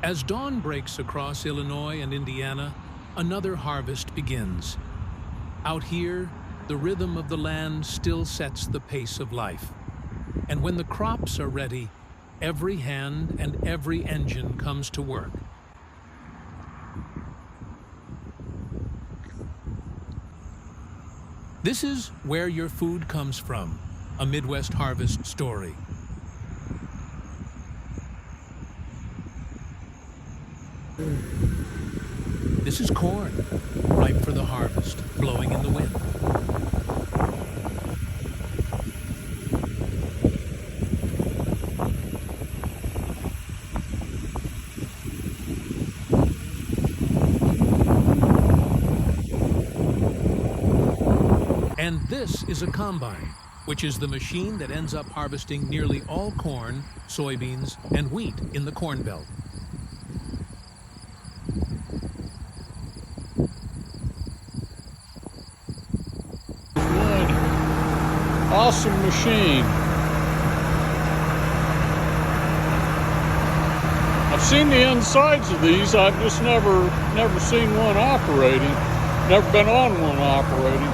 As dawn breaks across Illinois and Indiana, another harvest begins. Out here, the rhythm of the land still sets the pace of life. And when the crops are ready, every hand and every engine comes to work. This is Where Your Food Comes From, a Midwest harvest story. This is corn, ripe for the harvest, blowing in the wind. And this is a combine, which is the machine that ends up harvesting nearly all corn, soybeans, and wheat in the Corn Belt. Awesome machine. I've seen the insides of these. I've just never seen one operating. Never been on one operating.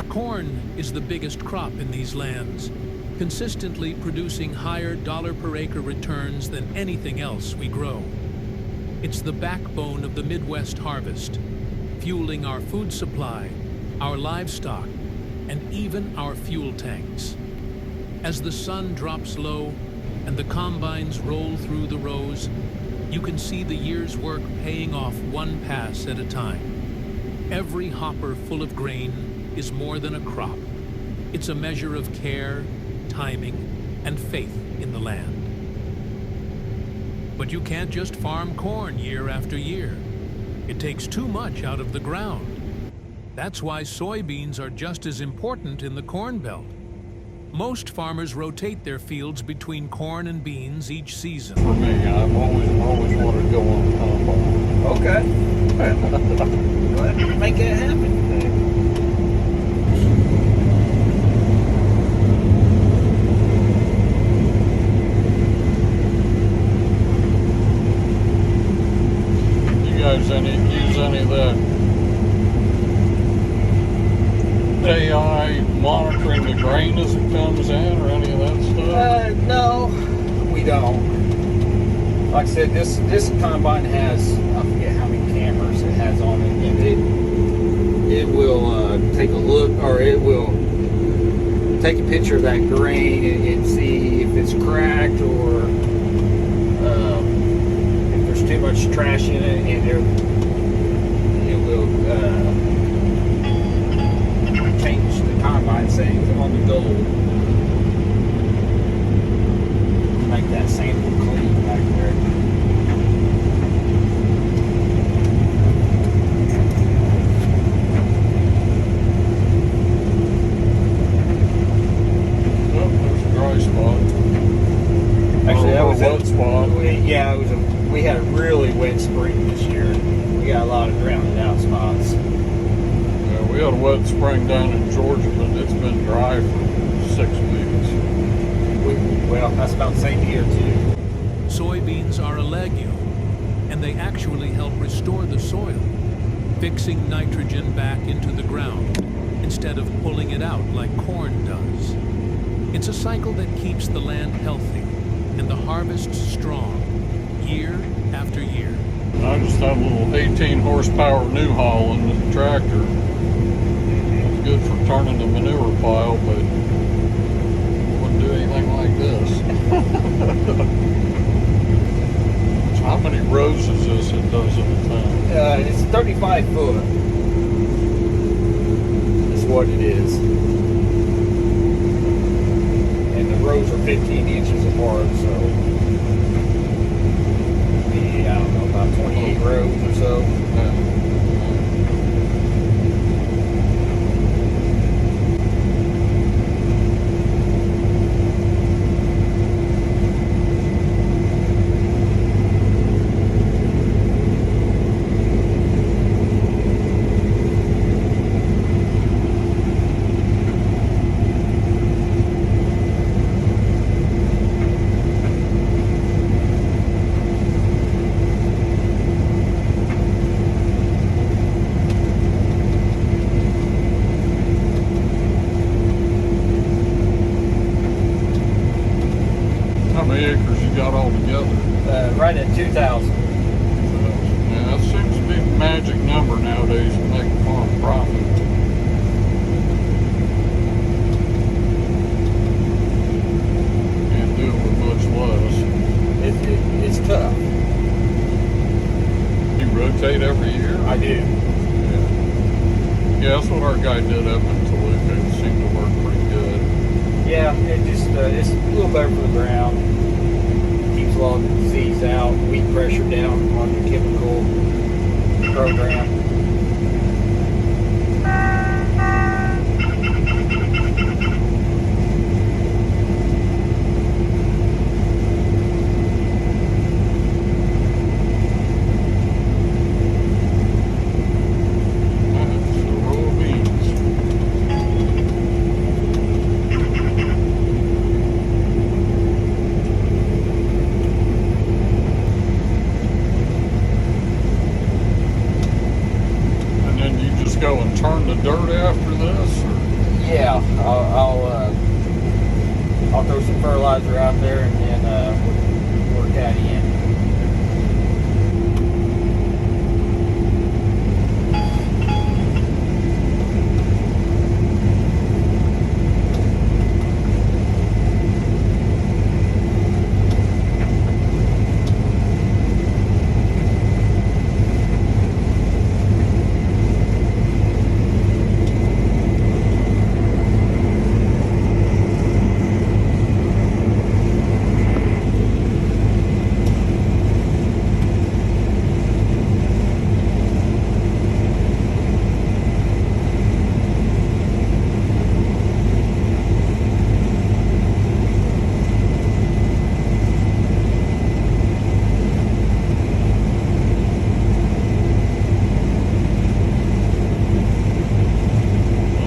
Corn is the biggest crop in these lands, consistently producing higher dollar-per-acre returns than anything else we grow. It's the backbone of the Midwest harvest, fueling our food supply, our livestock, and even our fuel tanks. As the sun drops low and the combines roll through the rows, you can see the year's work paying off one pass at a time. Every hopper full of grain is more than a crop. It's a measure of care, timing, and faith in the land. But you can't just farm corn year after year. It takes too much out of the ground. That's why soybeans are just as important in the Corn Belt. Most farmers rotate their fields between corn and beans each season. For me, I've always wanted to go on the combine. Okay. Glad to make that happen. You guys use any of that AI monitoring the grain as it comes in, or any of that stuff? No, we don't. Like I said, this combine has, I forget how many cameras it has on it, and it will take a look, or it will take a picture of that grain and see if it's cracked, or if there's too much trash in it, and it will change the combine settings on the goal. Make that sample clean back there. Oh, there's a dry spot. Actually, that was a wet spot. Yeah, we had a really wet spring this year. We got a lot of grounded out spots. Yeah, we had a wet spring down in Georgia, but it's been dry for 6 weeks. Well, that's about the same here too. Soybeans are a legume, and they actually help restore the soil, fixing nitrogen back into the ground instead of pulling it out like corn does. It's a cycle that keeps the land healthy and the harvest strong, year after year. I just have a little 18 horsepower New Holland tractor. It's good for turning the manure pile, but wouldn't do anything like this. So how many rows is this it does at a time? It's 35 foot. Is what it is. And the rows are 15 inches apart, so maybe, I don't know, about 28 rows or so. right at 2,000. Yeah, that seems to be the magic number nowadays to make a farm profit. Can't do it with much less. It's tough. You rotate every year? I do. Yeah, that's what our guy did up in Toluca. It seemed to work pretty good. Yeah, it just it's a little better for the ground. Keeps a lot of disease out, weed pressure down on the chemical program. That's a row of beans. And then you just go and turn the dirt after this? Or? Yeah, I'll throw some fertilizer out there and then work that in.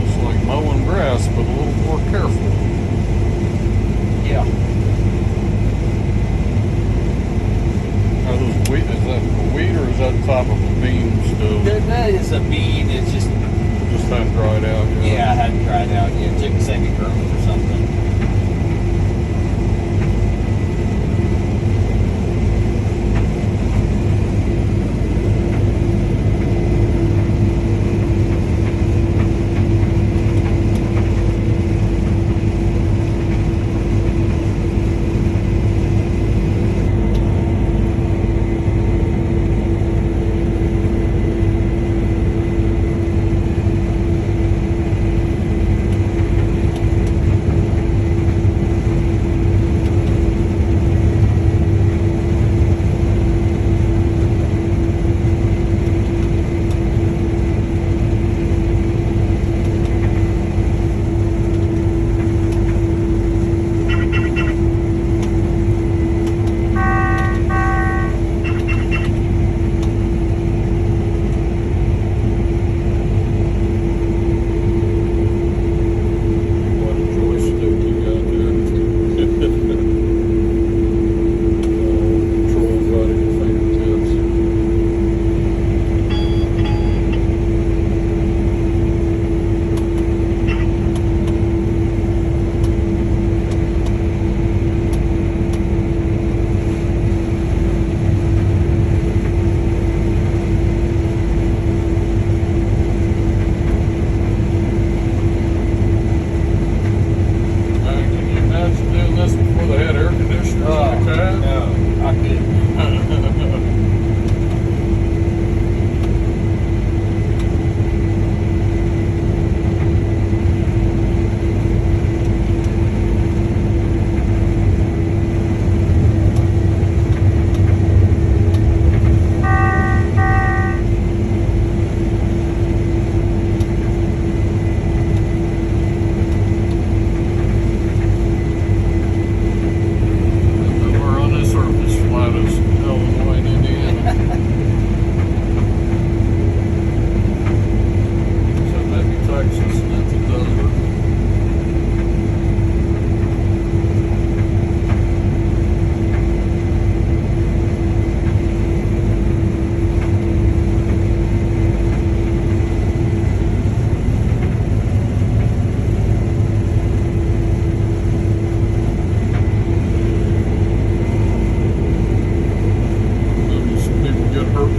It's like mowing grass, but a little more careful. Yeah. Are those wheat? Is that a wheat or is that the top of a bean still? That is a bean. It's just Just hadn't dried out yet. yeah, I hadn't tried out yet. It took a second growth or something.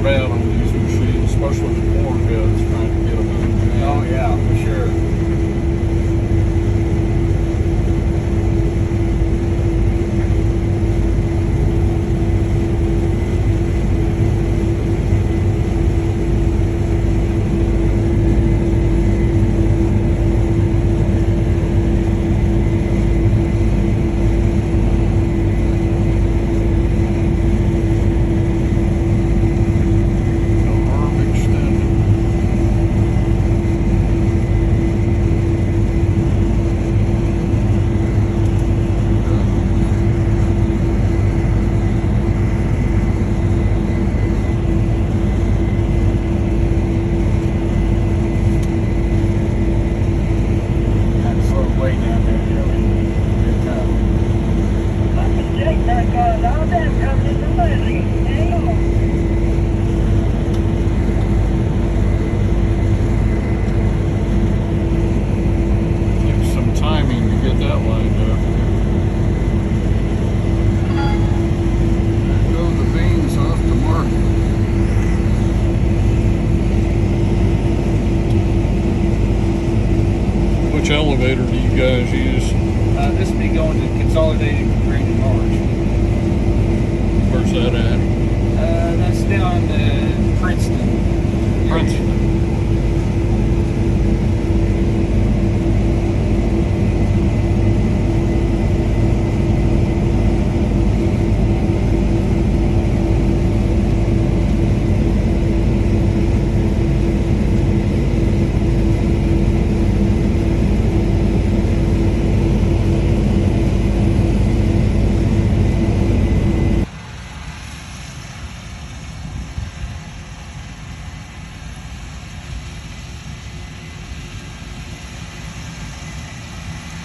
bad on these machines, especially the corn heads trying to get them in. Oh yeah, for sure. Arm extended. Had to slow way down there, Joey. Good tough. Takes some timing to get that lined up. There go the beans off the market. Which elevator do you guys use? This will be going to Consolidated Grain and March. Where's that at? That's down to Princeton. Princeton.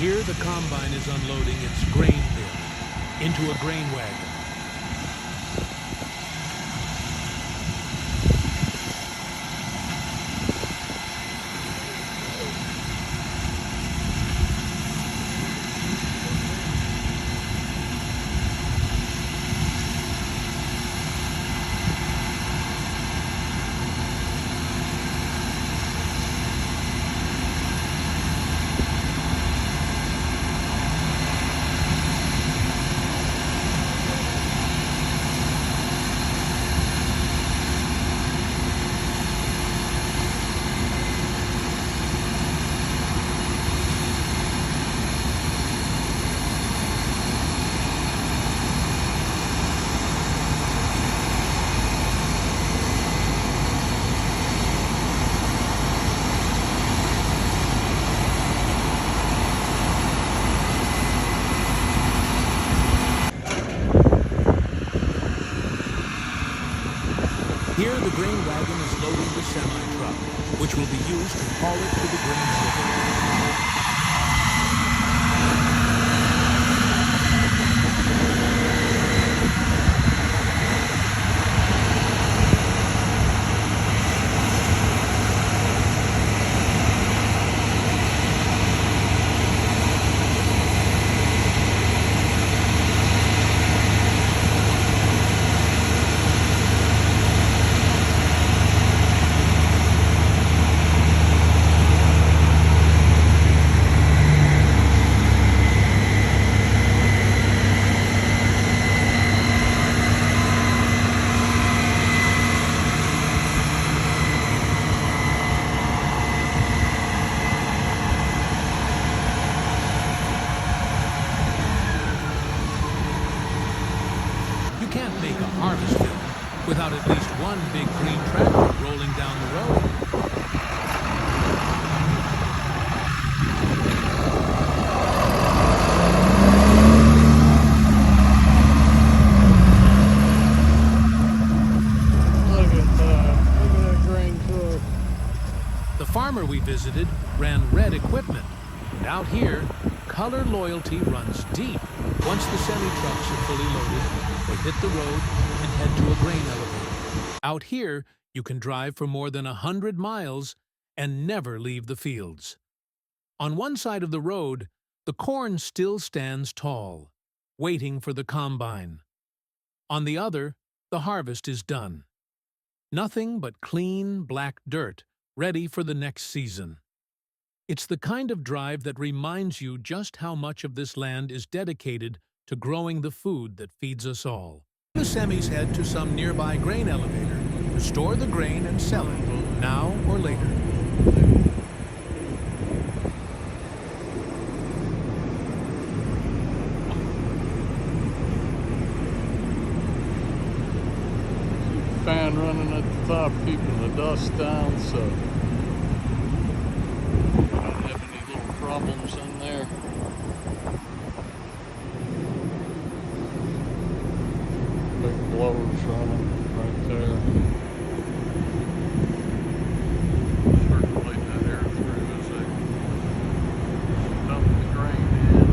Here the combine is unloading its grain bin into a grain wagon. Here, the grain wagon is loading the semi-truck, which will be used to haul it to the grain elevator. You can't make a harvest field without at least one big green tractor rolling down the road. Look at that grain truck. The farmer we visited ran red equipment, and out here, color loyalty runs deep. Once the semi-trucks are fully loaded, they hit the road and head to a grain elevator. Out here, you can drive for more than 100 miles and never leave the fields. On one side of the road, the corn still stands tall, waiting for the combine. On the other, the harvest is done. Nothing but clean, black dirt, ready for the next season. It's the kind of drive that reminds you just how much of this land is dedicated to growing the food that feeds us all. The semis head to some nearby grain elevator to store the grain and sell it, now or later. Fan running at the top, keeping the dust down, so we don't have any little problems in there. Big blowers running right there. Circulate that air through as they dump the grain in.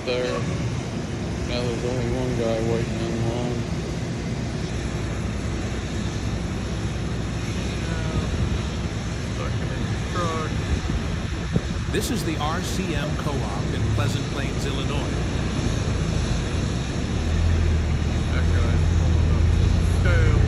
There. Now there's only one guy waiting in line. Stuck in his truck. This is the RCM Co-op in Pleasant Plains, Illinois. That guy's pulling up to the scale.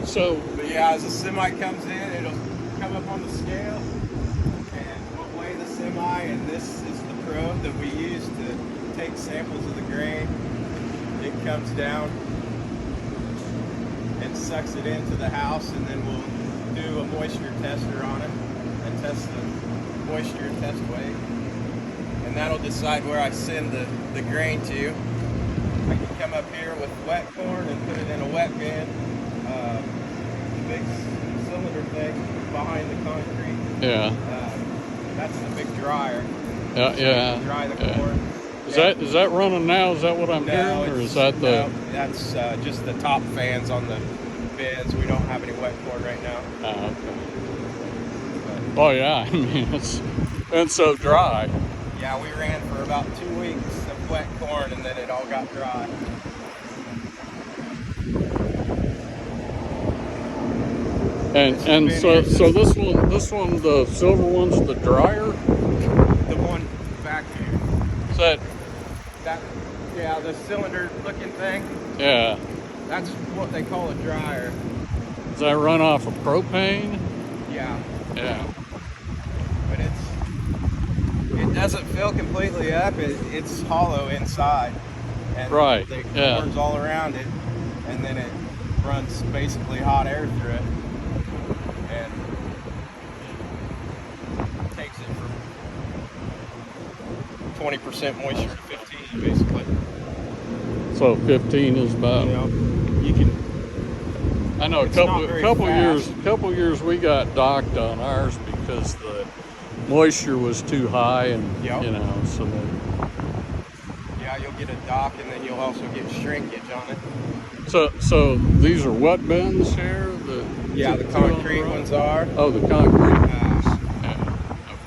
So, but yeah, as the semi comes in, it'll come up on the scale, and we'll weigh the semi. And this is the probe that we use to take samples of the grain. It comes down and sucks it into the house, and then we'll do a moisture tester on it and test the moisture test weight, and that'll decide where I send the grain to. I can come up here with wet corn and put it in a wet bin. Big cylinder thing behind the concrete. Yeah. That's the big dryer. Yeah. Dry the corn. Is that running now? Is that what I'm hearing, or is that the? No, that's just the top fans on the bins. We don't have any wet corn right now. Oh, okay. Oh yeah, I mean it's been so dry. Yeah, we ran for about 2 weeks of wet corn, and then it all got dry. And so this one, the silver one's the dryer? The one back here. Is that? Yeah, the cylinder looking thing. Yeah. That's what they call a dryer. Does that run off of propane? Yeah. Yeah. But it doesn't fill completely up. It's hollow inside. And right. the yeah. corn's all around it, and then it runs basically hot air through it. And takes it from 20% moisture to 15, basically. So 15 is about. You know, you can. I know a It's not very fast. couple years we got docked on ours because the moisture was too high, and Yep. you know, so that, Yeah, you'll get a dock, and then you'll also get shrinkage on it. so these are wet bins here. Yeah, the two on concrete road? ones are. Oh, the concrete. Uh, Yeah.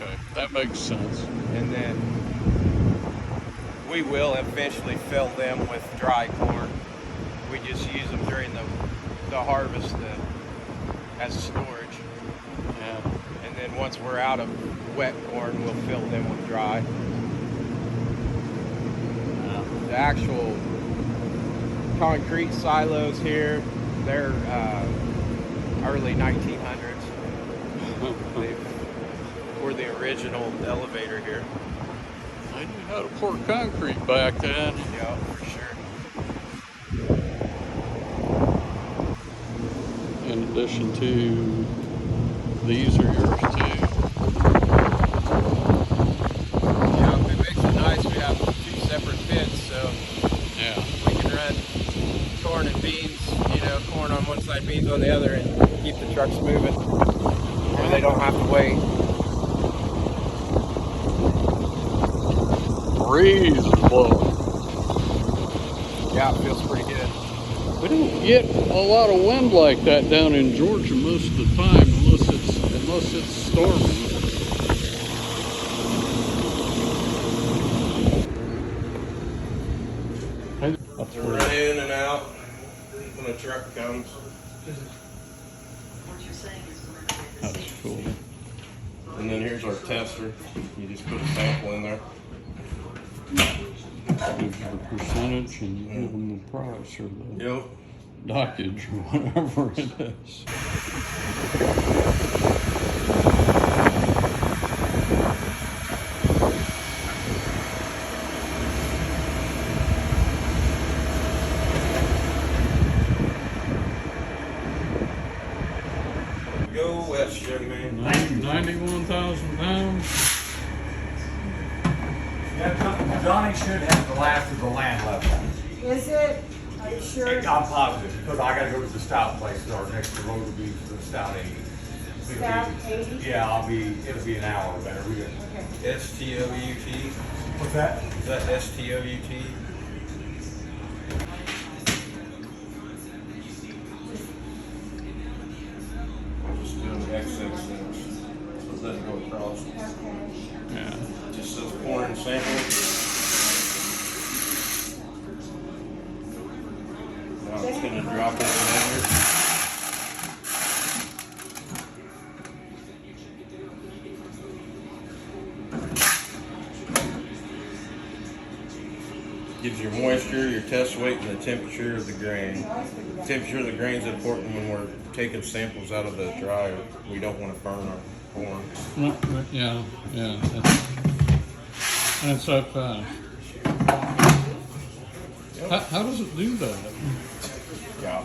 Okay, that makes sense. and then we will eventually fill them with dry corn. We just use them during the harvest as storage. Yeah. And then once we're out of wet corn, we'll fill them with dry. The actual concrete silos here, they're early 1900s. They were the original elevator here. I knew how to pour concrete back then. Yeah, for sure. In addition to these are yours too. Yeah, it makes it nice. We have two separate pits, so Yeah. we can run corn and beans, corn on one side, beans on the other, and keep the trucks moving, or they don't have to wait. Breeze is blowing. Yeah, it feels pretty good. We don't get a lot of wind like that down in Georgia most of the time, unless it's storming. That's To run in and out when a truck comes. That's cool. And then here's our tester. You just put a sample in there. Gives you the percentage and you give them the price or the Yep. dockage or whatever it is. Go west, young man. 91,000 pounds. Yeah, Johnny should have the last of the land left. Is it? Are you sure? I'm positive, because I gotta go to the stout place, our next road will be to the stout 80. Stout 80? Yeah, it'll be an hour better. We got, Okay. S-T-O-U-T. what's that? Is that S-T-O-U-T? Just doing the XX things. So it doesn't go across. Okay. Yeah. Just says corn and sample. Now I'm just gonna drop this in here. Gives your moisture, your test weight, and the temperature of the grain. Temperature of the grain is important when we're taking samples out of the dryer. We don't want to burn our corn. Yeah. That's so fast. How does it do that? Yeah.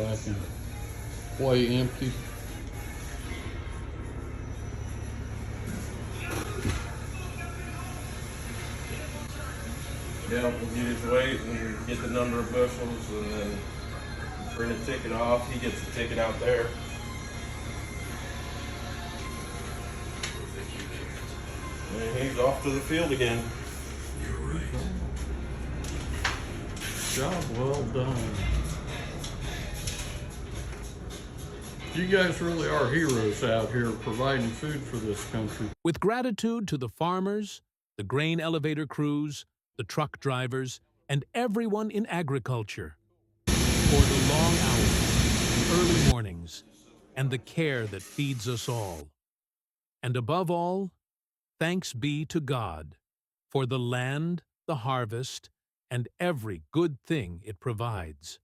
back and way empty. Yeah, we'll get his weight and get the number of bushels and then print a ticket off. He gets the ticket out there. And he's off to the field again. Job well done. You guys really are heroes out here providing food for this country. With gratitude to the farmers, the grain elevator crews, the truck drivers, and everyone in agriculture for the long hours, the early mornings, and the care that feeds us all. And above all, thanks be to God for the land, the harvest, and every good thing it provides.